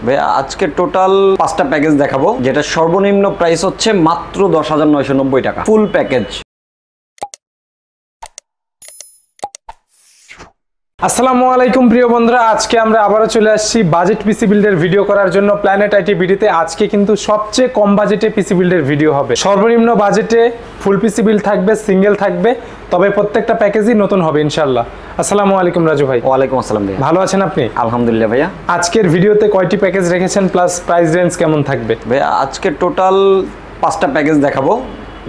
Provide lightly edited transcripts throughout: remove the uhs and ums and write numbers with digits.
ভাই আজকে টোটাল 5টা প্যাকেজ দেখাবো, যেটা সর্বনিম্ন প্রাইস হচ্ছে মাত্র 10,990 টাকা, ফুল প্যাকেজ। আসসালামু আলাইকুম প্রিয় বন্ধুরা, আজকে আমরা আবারও চলে আসছি বাজেট পিসি বিল্ডের ভিডিও করার জন্য প্ল্যানেট আইটি ভিডিওতে। আজকে কিন্তু সবচেয়ে কম বাজেটে পিসি বিল্ডের ভিডিও হবে। সর্বনিম্ন বাজেটে ফুল পিসি বিল্ড থাকবে, সিঙ্গেল থাকবে, তবে প্রত্যেকটা প্যাকেজই নতুন হবে ইনশাআল্লাহ। আসসালামু আলাইকুম রাজু ভাই। ওয়ালাইকুম আসসালাম ভাই। ভালো আছেন আপনি? আলহামদুলিল্লাহ ভাইয়া। আজকের ভিডিওতে কয়টি প্যাকেজ রেখেছেন, প্লাস প্রাইস রেঞ্জ কেমন থাকবে? ভাইয়া আজকে টোটাল 5টা প্যাকেজ দেখাবো,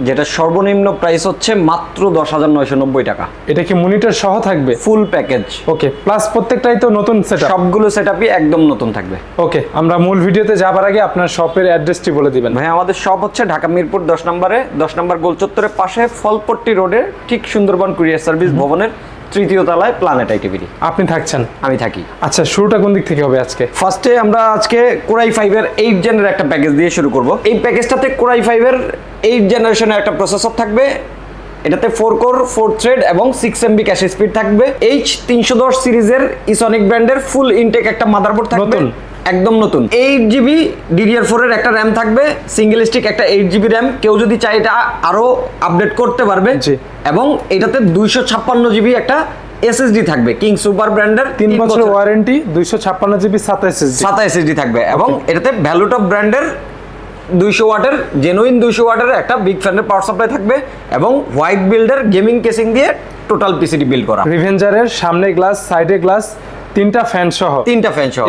যেটা সর্বনিম্ন প্রাইস হচ্ছে মাত্র 10,990 টাকা। এটা কি মনিটর সহ থাকবে? Full package. ওকে, প্লাস প্রত্যেকটাই তো নতুন সেটআপ? সবগুলো সেটআপই একদম নতুন থাকবে। ওকে, আমরা মূল ভিডিওতে যাবার আগে আপনার শপের অ্যাড্রেসটি বলে দিবেন। ভাই আমাদের শপ হচ্ছে ঢাকা মিরপুর 10 নম্বরে, 10 নম্বর গোল চত্বরের পাশে ফলপট্টি রোডে, ঠিক সুন্দরবন কুরিয়ার সার্ভিস ভবনের 3য় তলায় প্ল্যানেট আইটি ভিডি। আপনি থাকছেন? আমি থাকি। আচ্ছা, শুরুটা কোন দিক থেকে হবে আজকে? ফার্স্টে আমরা আজকে কোরাই 5 এর 8 জেনের একটা প্যাকেজ দিয়ে শুরু করব। এই প্যাকেজটাতে কোরাই 5 এর 8 জেনারেশনের একটা প্রসেসর থাকবে। এটাতে 4 কোর 4 থ্রেড এবং 6 MB ক্যাশ স্পিড থাকবে। H310 সিরিজের ইসনিক ব্র্যান্ডের ফুল ইনটেক একটা মাদারবোর্ড থাকবে, একদম নতুন। 8GB DDR4 এর একটা র্যাম থাকবে, সিঙ্গেল স্টিক একটা 8GB র্যাম। কেউ যদি চায় এটা আরো আপডেট করতে পারবে। এবং এটাতে 256GB একটা SSD থাকবে, কিং সুপার ব্র্যান্ডের 3 বছর ওয়ারেন্টি, 256GB SATA SSD থাকবে। এবং এটাতে ভ্যালুটপ ব্র্যান্ডের 200 ওয়াটের জেনুইন 200 ওয়াটের একটা বিগ ফ্যানের পাওয়ার সাপ্লাই থাকবে এবং হোয়াইট বিল্ডের গেমিং কেসিং দিয়ে টোটাল পিসিটি বিল্ড করা। রিভেঞ্জারের সামনে গ্লাস, সাইডে গ্লাস, 3টা ফ্যান সহ,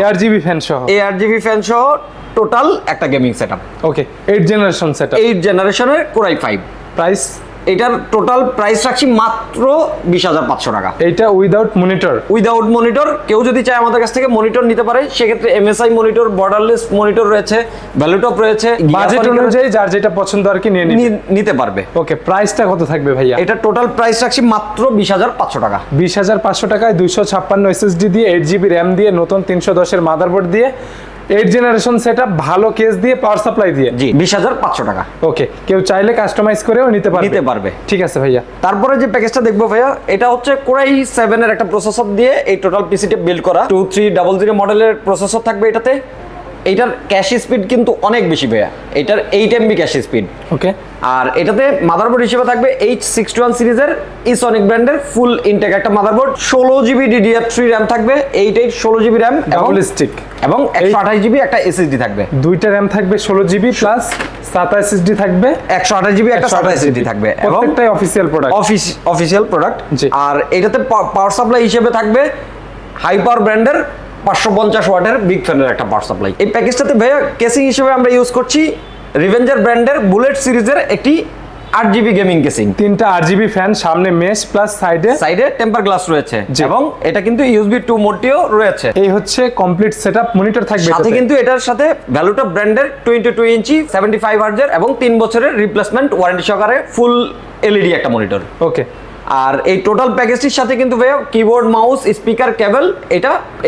ARGB ফ্যান সহ টোটাল একটা গেমিং সেটআপ। ওকে, 8 জেনারেশন সেটআপ, 8 জেনারেশনের কোরাই 5। প্রাইস এটার টোটাল প্রাইস রাখছি মাত্র 20,500 টাকা। এইটা উইদাউট মনিটর। কেউ যদি চায় আমাদের কাছ থেকে মনিটর নিতে পারে, সেক্ষেত্রে MSI মনিটর, বর্ডারলেস মনিটর রয়েছে, ভ্যালুটপ রয়েছে, বাজেট অনুযায়ী যার যেটা পছন্দ আর কি নিতে পারবে। ওকে, প্রাইসটা কত থাকবে ভাইয়া? এটা টোটাল প্রাইস রাখছি মাত্র 20,500 টাকা। 20,500 টাকায় 256 SSD দিয়ে, 8GB র্যাম দিয়ে, নতুন 310 এর মাদারবোর্ড দিয়ে, 8 জেনারেশন সেটআপ, ভালো কেস দিয়ে, পাওয়ার সাপ্লাই দিয়ে। জি, 20,500 টাকা। ওকে, কেউ চাইলে কাস্টমাইজ করেও নিতে পারবে। ঠিক আছে ভাইয়া। তারপরে যে প্যাকেজটা দেখবো ভাইয়া, এটা হচ্ছে কোরাই 7 এর একটা প্রসেসর দিয়ে এই টোটাল পিসিটা বিল্ড করা। 2300 মডেলের প্রসেসর থাকবে এটাতে। এইটার ক্যাশ স্পিড কিন্তু অনেক বেশি ভাইয়া, এটার 8 MB ক্যাশ স্পিড। ওকে, আর এটাতে মাদারবোর্ড হিসেবে থাকবে H621 সিরিজের ইসনিক ব্র্যান্ডের ফুল ইনটেক একটা মাদারবোর্ড। 16GB DDR3 র্যাম থাকবে, 16GB র্যাম ডাবল স্টিক এবং 128GB একটা SSD থাকবে। দুইটা র্যাম থাকবে 16GB প্লাস SATA SSD থাকবে, 128GB একটা SATA SSD থাকবে এবং প্রত্যেকটাই অফিশিয়াল প্রোডাক্ট। আর এটাতে পাওয়ার সাপ্লাই হিসেবে থাকবে হাইপার ব্র্যান্ডের 550 ওয়াটের বিগ ফ্যানের একটা পাওয়ার সাপ্লাই। এই প্যাকেজটাতে ভাইয়া কেসিং হিসেবে আমরা ইউজ করছি রিভেঞ্জার ব্র্যান্ডের বুলেট সিরিজের একটি 8GB গেমিং কেসিং। 3টা RGB ফ্যান, সামনে মেশ প্লাস সাইডে টেম্পার গ্লাস রয়েছে এবং এটা কিন্তু USB 2 মোডটিও রয়েছে। এই হচ্ছে কমপ্লিট সেটআপ। মনিটর থাকবে সাথে, কিন্তু এটার সাথে ভ্যালুটপ ব্র্যান্ডের 22 ইঞ্চি 75 হার্টজের এবং 3 বছরের রিপ্লেসমেন্ট ওয়ারেন্টি সহকারে ফুল LED একটা মনিটর। ওকে, আর এই টোটাল প্যাকেজটির সাথে কিন্তু ভাইয়া কিবোর্ড, মাউস, স্পিকার, কেবল,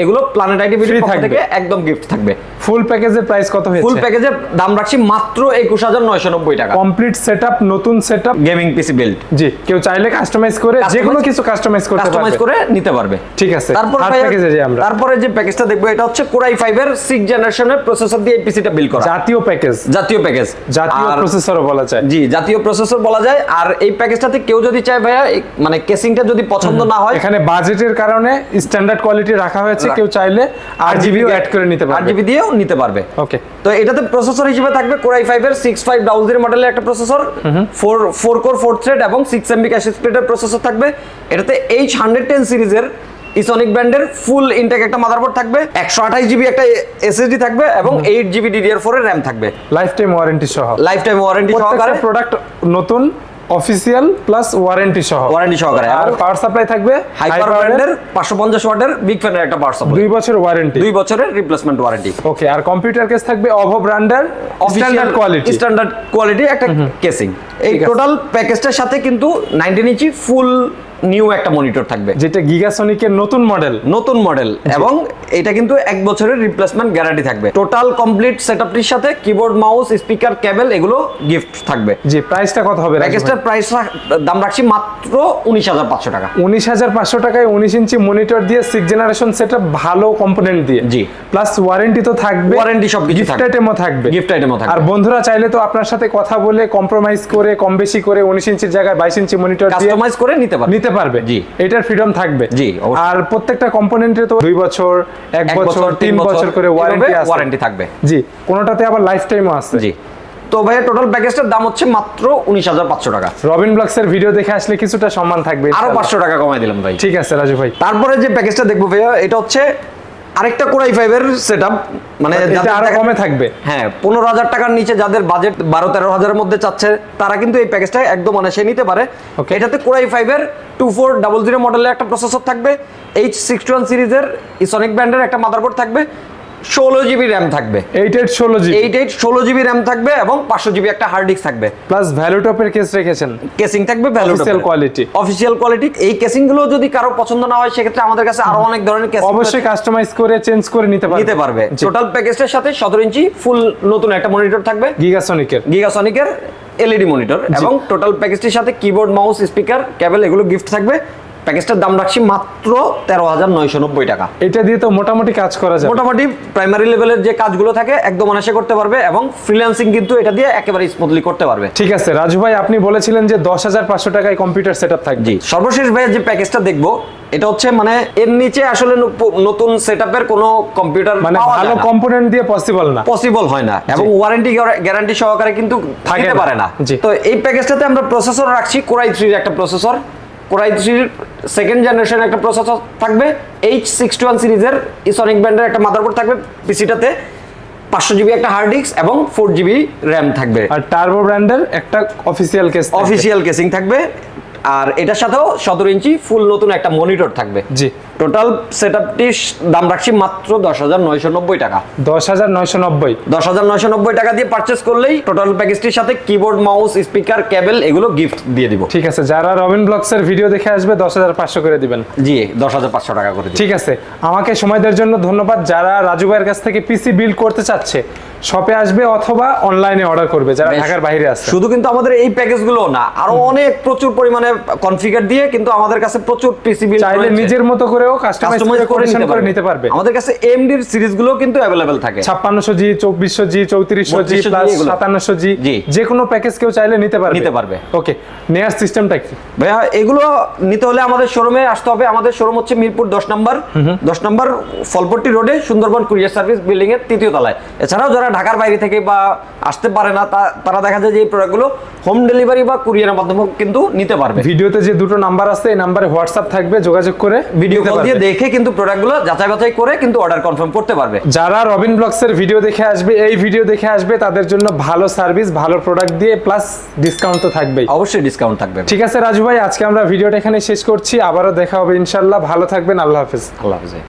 এগুলো প্ল্যানেট আইটি ভিডিওর পক্ষ থেকে একদম গিফট থাকবে। ফুল প্যাকেজের প্রাইস কত হয়েছে? ফুল প্যাকেজের দাম রাখছি মাত্র 21,990 টাকা। কমপ্লিট সেটআপ, নতুন সেটআপ, গেমিং পিসি বিল্ড। জি, কেউ চাইলে কাস্টমাইজ করে যে কোনো কিছু কাস্টমাইজ করে নিতে পারবে। ঠিক আছে। তারপরে যে প্যাকেজটা দেখবো, এটা হচ্ছে কোরাই 5 এর 6 জেনারেশনের প্রসেসর দিয়ে এই পিসিটা বিল্ড করা। জাতীয় প্রসেসরও বলা যায়। জি, জাতীয় প্রসেসর বলা যায়। আর এই প্যাকেজটাতে কেউ যদি চায় ভাইয়া, মানে কেসিংটা যদি পছন্দ না হয়, এখানে বাজেটের কারণে স্ট্যান্ডার্ড কোয়ালিটি রাখা হয়েছে, কেউ চাইলে RGB অ্যাড করে নিতে পারবে, RGB দিয়েও নিতে পারবে। ওকে, তো এটাতে প্রসেসর হিসেবে থাকবে কোরাই 5 এর 6500 মডেলের একটা প্রসেসর, 4 কোর 4 থ্রেড এবং 6 MB ক্যাশ স্পিডের প্রসেসর থাকবে। এটাতে H110 সিরিজের ইসনিক ব্র্যান্ডের ফুল ইনটেক একটা মাদারবোর্ড থাকবে, 128GB একটা SSD থাকবে এবং 8GB DDR4 এর র্যাম থাকবে। লাইফ টাইম ওয়ারেন্টি সহকারে প্রোডাক্ট নতুন, অফিশিয়াল প্লাস ওয়ারেন্টি সহকারে। আর পাওয়ার সাপ্লাই থাকবে হাইপার ব্র্যান্ডের 550 ওয়াটের বিগ ফ্যানের একটা পাওয়ার সাপ্লাই, 2 বছর ওয়ারেন্টি, 2 বছরের রিপ্লেসমেন্ট ওয়ারেন্টি। ওকে, আর কম্পিউটার কেস থাকবে OVO ব্র্যান্ডের স্ট্যান্ডার্ড কোয়ালিটি একটা কেসিং। এই টোটাল প্যাকেজটার সাথে কিন্তু 19 ইঞ্চি ফুল নিউ একটা মনিটর থাকবে, যেটা গিগাসনিকের নতুন মডেল এবং এটা কিন্তু 1 বছরের রিপ্লেসমেন্ট গ্যারান্টি থাকবে। টোটাল কমপ্লিট সেটআপটির সাথে কিবোর্ড, মাউস, স্পিকার, কেবল এগুলো গিফট থাকবে। জি, প্রাইসটা কত হবে? প্যাকেজটার প্রাইস দাম রাখছি মাত্র 19,500 টাকা। 19,500 টাকায় 19 ইঞ্চি মনিটর দিয়ে 6 জেনারেশন সেটআপ, ভালো কম্পোনেন্ট দিয়ে। জি, প্লাস ওয়ারেন্টি তো থাকবে, ওয়ারেন্টি সবকিছু গিফট আইটেমও থাকবে। আর বন্ধুরা চাইলে তো আপনার সাথে কথা বলে কম্প্রোমাইজ করে কম বেশি করে 19 ইঞ্চির জায়গায় 22 ইঞ্চি মনিটর দিয়ে কাস্টমাইজ করে নিতে পারবে। জি, এটার ফ্রিডম থাকবে। জি, আর প্রত্যেকটা কম্পোনেন্টে তো 2 বছর, 1 বছর, 3 বছর করে ওয়ারেন্টি থাকবে। জি, কোনোটাতে আবার লাইফ টাইমও আছে। জি, তো ভাই টোটাল প্যাকেজটার দাম হচ্ছে মাত্র 19,500 টাকা। রবিন ব্লগসের ভিডিও দেখে আসলে কিছুটা সম্মান থাকবে, আরো 500 টাকা কমাই দিলাম ভাই। ঠিক আছে রাজু ভাই। তারপরে যে প্যাকেজটা দেখবো ভাইয়া, এটা হচ্ছে আরেকটা Core i5 এর সেটআপ, মানে এটা আরো কমে থাকবে। হ্যাঁ, 15,000 টাকার নিচে যাদের বাজেট 12-13,000 এর মধ্যে চাচ্ছে, তারা কিন্তু এই প্যাকেজটা একদম অনায়াসে নিতে পারে। এটাতে Core i5 এর 2400 মডেলের একটা প্রসেসর থাকবে, H61 সিরিজের ইসনিক ব্র্যান্ডের একটা মাদারবোর্ড থাকবে, 16GB র্যাম থাকবে, 88 GB র্যাম থাকবে, এবং 500GB একটা হার্ড ডিস্ক থাকবে। প্লাস ভ্যালুটপের কেস রেখেছেন, কেসিং থাকবে অফিশিয়াল কোয়ালিটি। এই কেসিং গুলো যদি কারো পছন্দ না হয়, সেক্ষেত্রে আমাদের কাছে আরো অনেক ধরনের কেসিং অবশ্যই কাস্টমাইজ করে চেঞ্জ করে নিতে পারবে। টোটাল প্যাকেজটার সাথে 17 ইঞ্চি ফুল নতুন একটা মনিটর থাকবে, গিগাসনিকের এলইডি মনিটর, এবং টোটাল প্যাকেজটির সাথে কিবোর্ড, মাউস, স্পিকার, কেবল এগুলো গিফট থাকবে। প্যাকেজটার দাম রাখছি মাত্র 13,990 টাকা। এটা দিয়ে তো মোটামুটি কাজ করা যায়, মোটামুটি প্রাইমারি লেভেলের যে কাজগুলো থাকে একদম অনায়াসে করতে পারবে, এবং ফ্রিল্যান্সিং কিন্তু এটা দিয়ে একেবারে স্মুথলি করতে পারবে। ঠিক আছে রাজু ভাই, আপনি বলেছিলেন যে 10,500 টাকায় কম্পিউটার সেটআপ থাকবে। জি, সর্বশেষ ভাই যে প্যাকেজটা দেখবো, এটা হচ্ছে মানে এর নিচে আসলে নতুন সেটআপের কোনো কম্পিউটার মানে ভালো কম্পোনেন্ট দিয়ে পসিবল হয় না, এবং ওয়ারেন্টি গ্যারান্টি সহকারে কিন্তু থাকতে পারে না। তো এই প্যাকেজটাতে আমরা প্রসেসর রাখছি Core i3 এর একটা processor, Core i3 second generation একটা প্রসেসর থাকবে, H61 সিরিজের ইসনিক ব্র্যান্ডের একটা মাদারবোর্ড থাকবে পিসিটাতে, 500GB একটা হার্ড ডিস্ক এবং 4GB র্যাম থাকবে, আর টার্বো ব্র্যান্ডের একটা অফিশিয়াল কেসিং থাকবে। আর এটার সাথেও 17 ইঞ্চি ফুল নতুন একটা মনিটর থাকবে। জি, টোটাল সেটআপটির দাম রাখছি মাত্র 10,990 টাকা। 10,990 টাকা দিয়ে পারচেজ করলেই টোটাল প্যাকেজটির সাথে কিবোর্ড, মাউস, স্পিকার, কেবল এগুলো গিফট দিয়ে দিব। ঠিক আছে, যারা রবিন ব্লগসের ভিডিও দেখে আসবে 10,500 করে দিবেন। জি, 10,500 টাকা করে দিবেন। ঠিক আছে, আমাকে সময় দেওয়ার জন্য ধন্যবাদ। যারা রাজু ভাইয়ের কাছ থেকে পিসি বিল্ড করতে চাচ্ছে, শপে আসবে অথবা অনলাইনে অর্ডার করবে, যারা ঢাকার বাইরে আছে। শুধু কিন্তু আমাদের এই প্যাকেজগুলো না, আরো অনেক প্রচুর পরিমাণে কনফিগার দিয়ে কিন্তু আমাদের কাছে প্রচুর পিসি বিল্ড চাইলে নিজের মতো করেও কাস্টমাইজ করে নিতে পারবে। আমাদের কাছে AMD এর সিরিজগুলো কিন্তু अवेलेबल থাকে, 5600G, 2400G, 3400G plus 5700G, যে কোনো প্যাকেজ কেউ চাইলে নিতে পারবে। ওকে, নেয়ার সিস্টেমটা কি ভাইয়া? এগুলো নিতে হলে আমাদের শোরুমে আসতে হবে। আমাদের শোরুম হচ্ছে মিরপুর 10 নম্বর ফলপট্টি রোডে, সুন্দরবন কুরিয়ার সার্ভিস বিল্ডিং এর 3য় তলায়। এছাড়াও যারা ঢাকার বাইরে থেকে বা আসতে পারে না, তারা দেখা যায় যে এই প্রোডাক্টগুলো হোম ডেলিভারি বা কুরিয়ারের মাধ্যমে কিন্তু নিতে পারবে। ভিডিওতে যে দুটো নাম্বার আছে, এই নম্বরে হোয়াটসঅ্যাপ থাকবে, যোগাযোগ করে ভিডিও কল দিয়ে দেখে কিন্তু প্রোডাক্টগুলো যাচাই বাছাই করে কিন্তু অর্ডার কনফার্ম করতে পারবে। যারা রবিন ব্লগসের ভিডিও দেখে আসবে, এই ভিডিও দেখে আসবে, তাদের জন্য ভালো সার্ভিস, ভালো প্রোডাক্ট দিয়ে প্লাস ডিসকাউন্ট তো থাকবেই। অবশ্যই ডিসকাউন্ট থাকবে। ঠিক আছে রাজু ভাই, আজকে আমরা ভিডিওটা এখানে শেষ করছি, আবারও দেখা হবে ইনশাআল্লাহ। ভালো থাকবেন, আল্লাহ হাফেজ। আল্লাহ হাফেজ।